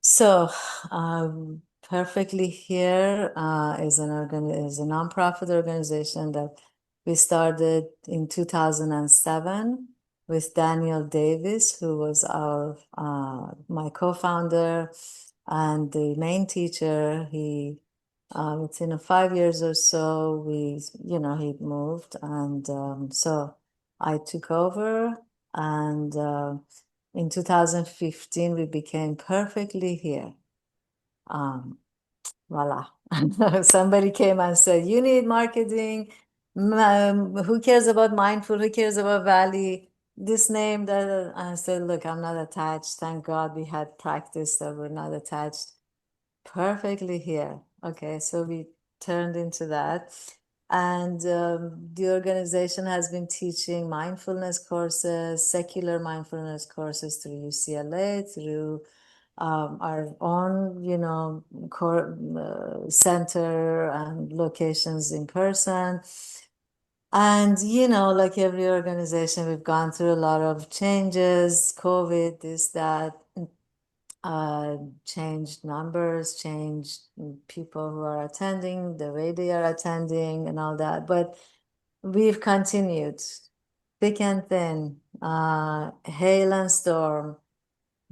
So, Perfectly Here is a nonprofit organization that we started in 2007 with Daniel Davis, who was our my co-founder and the main teacher. He within 5 years or so, he moved, and so I took over and. In 2015, we became perfectly here. Um, Voila. Somebody came and said, you need marketing. Who cares about mindful? Who cares about Valley? This name that I said, look, I'm not attached. Thank God we had practice that we're not attached. Perfectly here. Okay, so we turned into that. And the organization has been teaching mindfulness courses, secular mindfulness courses through UCLA, through our own, core center and locations in person. And, like every organization, we've gone through a lot of changes, COVID, this, that, uh, changed numbers, changed people who are attending, the way they are attending, and all that. But we've continued, thick and thin, hail and storm,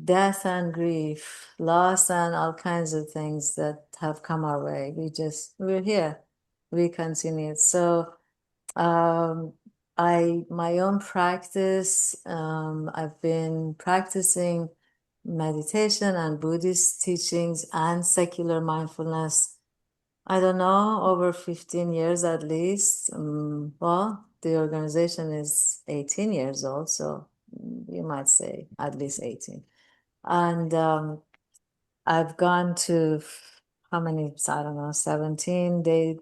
death and grief, loss, and all kinds of things that have come our way. We're here. We continue. So, um, my own practice, I've been practicing meditation and Buddhist teachings and secular mindfulness. I don't know, over 15 years at least. Well, the organization is 18 years old, so you might say at least 18. And I've gone to how many, I don't know, 17-day,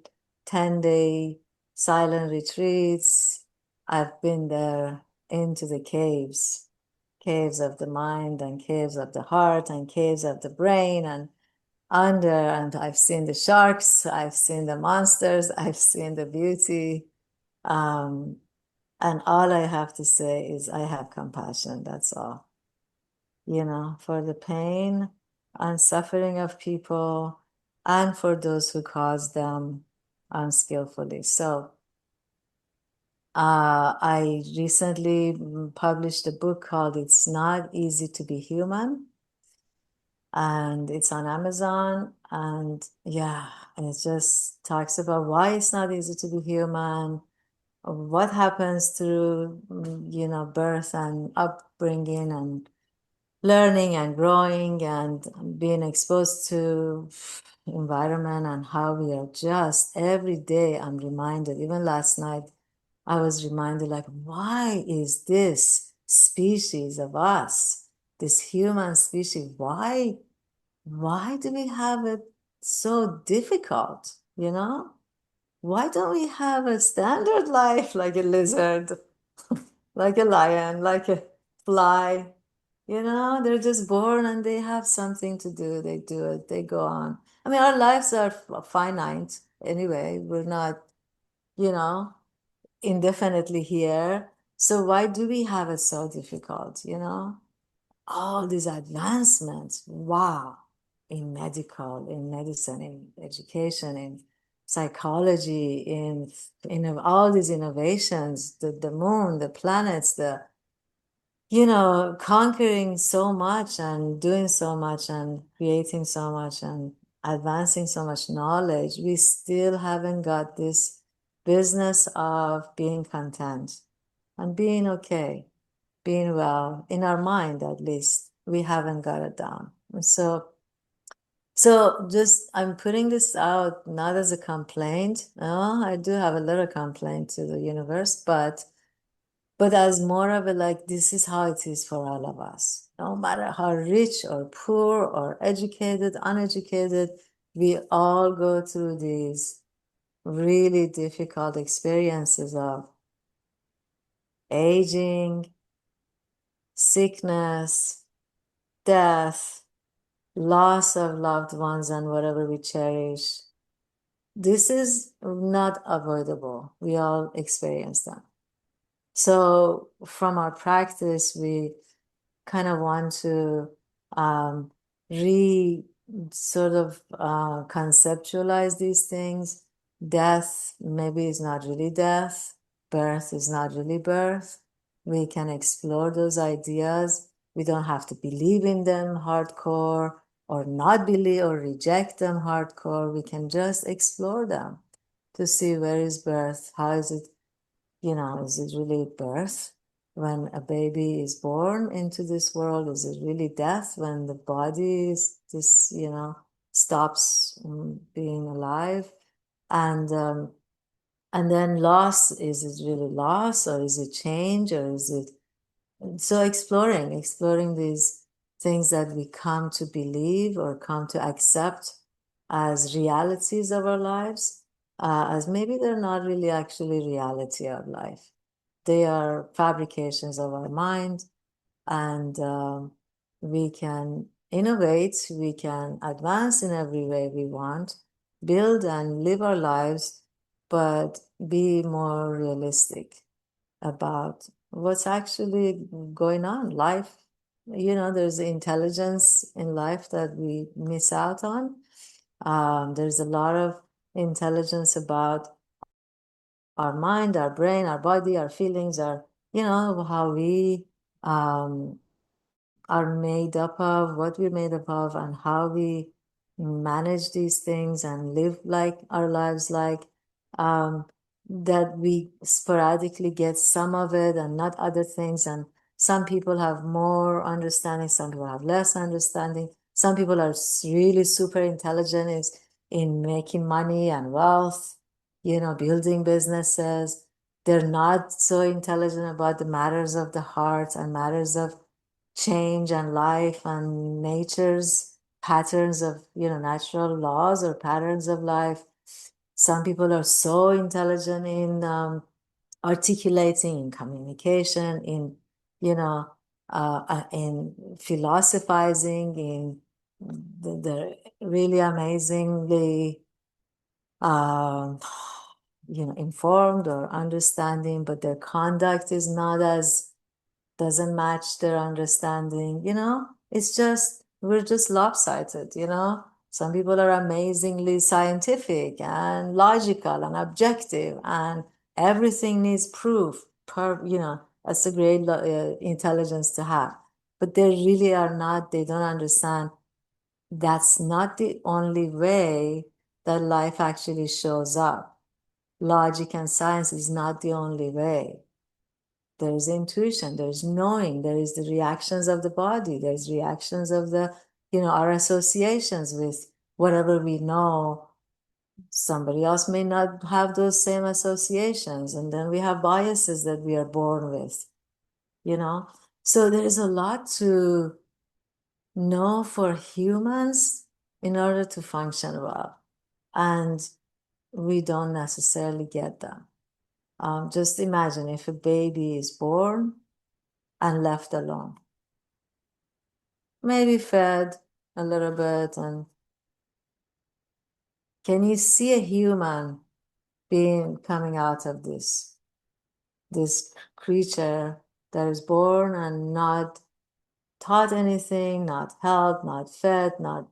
10-day silent retreats. I've been there into the caves, caves of the mind and caves of the heart and caves of the brain and under, and I've seen the sharks, I've seen the monsters, I've seen the beauty. Um, and all I have to say is I have compassion, that's all, for the pain and suffering of people and for those who cause them unskillfully. So, I recently published a book called It's Not Easy to Be Human, and it's on Amazon. And yeah, it just talks about why it's not easy to be human, what happens through, birth and upbringing and learning and growing and being exposed to environment, and how we are just every day I'm reminded, even last night I was reminded, like, why is this species of us, this human species, why do we have it so difficult, why don't we have a standard life like a lizard, like a lion, like a fly? They're just born and they have something to do. They do it, they go on. I mean, our lives are finite anyway. We're not, you know, indefinitely here. So why do we have it so difficult, All these advancements, wow, in medicine, in education, in psychology, in all these innovations, the moon, the planets, conquering so much and doing so much and creating so much and advancing so much knowledge, we still haven't got this business of being content and being okay, being well in our mind, at least. We haven't got it down. So just I'm putting this out not as a complaint. No, I do have a little complaint to the universe, but as more of a, like, this is how it is for all of us. No matter how rich or poor or educated, uneducated, we all go through these really difficult experiences of aging, sickness, death, loss of loved ones and whatever we cherish. This is not avoidable. We all experience them. So from our practice, we kind of want to re sort of conceptualize these things. Death maybe is not really death, birth is not really birth. We can explore those ideas. We don't have to believe in them hardcore or not believe or reject them hardcore. We can just explore them to see where is birth, how is it, is it really birth? When a baby is born into this world, is it really death when the body is this, stops being alive? And then loss, is it really loss or is it change or is it so exploring these things that we come to believe or come to accept as realities of our lives, as maybe they're not really actually reality of life. They are fabrications of our mind, and we can innovate, we can advance in every way we want, build and live our lives, but be more realistic about what's actually going on. Life, there's intelligence in life that we miss out on. There's a lot of intelligence about our mind, our brain, our body, our feelings, how we um, are made up of, what we're made up of, and how we manage these things and live like our lives like. That we sporadically get some of it and not other things. And some people have more understanding, some people have less understanding. Some people are really super intelligent in making money and wealth, building businesses. They're not so intelligent about the matters of the heart and matters of change and life and nature's patterns of, natural laws or patterns of life. Some people are so intelligent in articulating, in communication, in philosophizing, in the really amazingly, um, informed or understanding, but their conduct is not as doesn't match their understanding, it's just, we're just lopsided. Some people are amazingly scientific and logical and objective, and everything needs proof. That's a great intelligence to have. But they really are not, they don't understand that's not the only way that life actually shows up. Logic and science is not the only way. There's intuition, there's knowing, there is the reactions of the body, there's reactions of our associations with whatever we know. Somebody else may not have those same associations, and then we have biases that we are born with. So there's a lot to know for humans in order to function well, and we don't necessarily get them. Just imagine if a baby is born and left alone. Maybe fed a little bit. And can you see a human being coming out of this creature that is born and not taught anything, not held, not fed, not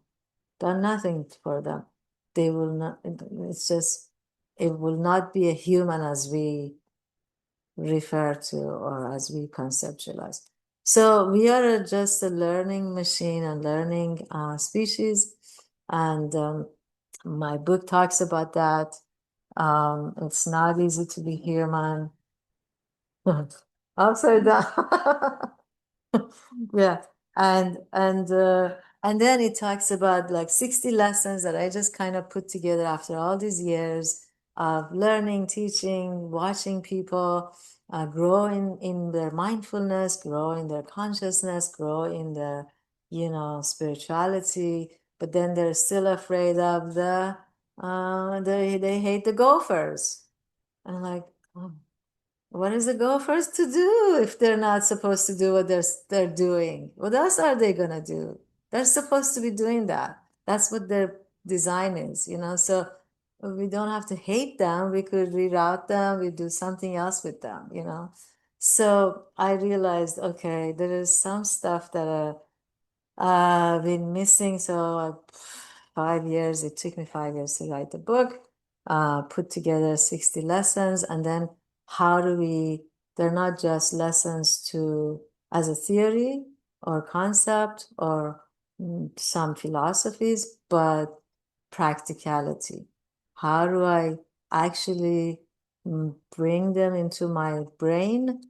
done nothing for them? They will not, it's just, it will not be a human as we refer to or as we conceptualize. So we are just a learning machine and learning species. And my book talks about that. It's not easy to be human. Upside down. Yeah. And then it talks about like 60 lessons that I just kind of put together after all these years of learning, teaching, watching people grow in their mindfulness, grow in their consciousness, grow in their, spirituality, but then they're still afraid of they hate the gophers. And I'm like, oh, what is the gophers to do if they're not supposed to do what they're doing? What else are they gonna do? They're supposed to be doing that. That's what their design is. So we don't have to hate them. We could reroute them. We do something else with them. So I realized, okay, there is some stuff that I've been missing, so 5 years. It took me 5 years to write the book, put together 60 lessons, and then how do we, they're not just lessons to as a theory or concept or some philosophies, but practicality. How do I actually bring them into my brain,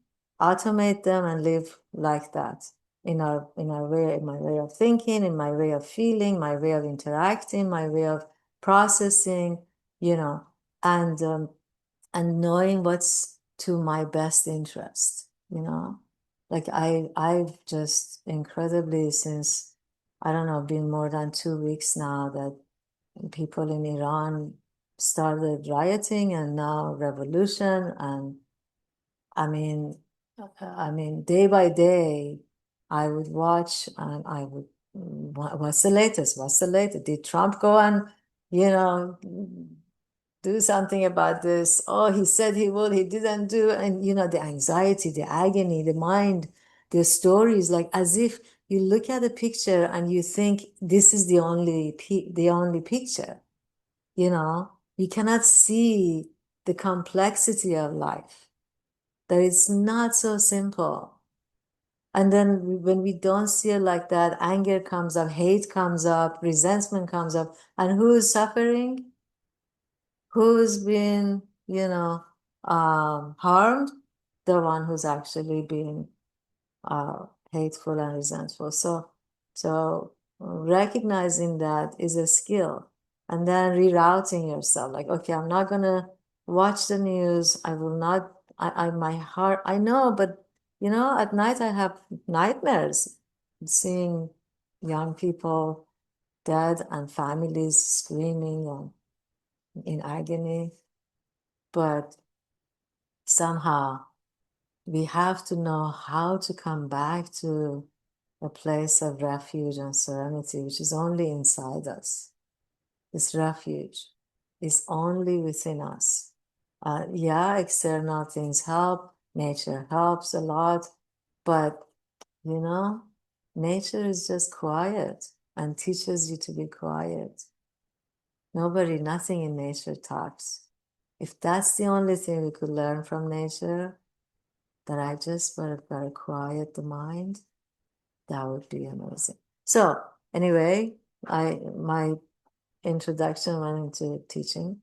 automate them, and live like that? In our way, in my way of thinking, in my way of feeling, my way of interacting, my way of processing, you know, and and knowing what's to my best interest, Like I've just incredibly, since I don't know, been more than 2 weeks now that people in Iran started rioting and now revolution. And I mean, day by day, I would watch and I would, what's the latest? What's the latest? Did Trump go and, you know, do something about this? Oh, he said he will, he didn't do. And, the anxiety, the agony, the mind, the stories, like as if you look at a picture and you think this is the only picture, you cannot see the complexity of life, that it's not so simple. And then when we don't see it like that, anger comes up, hate comes up, resentment comes up. And who is suffering? Who's been, harmed? The one who's actually been hateful and resentful. So recognizing that is a skill, and then rerouting yourself. Like, okay, I'm not gonna watch the news. I will not. My heart. I know, but at night I have nightmares, seeing young people dead and families screaming and in agony. But somehow we have to know how to come back to a place of refuge and serenity, which is only inside us. This refuge is only within us. Yeah, external things help, nature helps a lot, but nature is just quiet and teaches you to be quiet. Nothing in nature talks. If that's the only thing we could learn from nature, that I just gotta quiet the mind, that would be amazing. So anyway, my introduction went into teaching.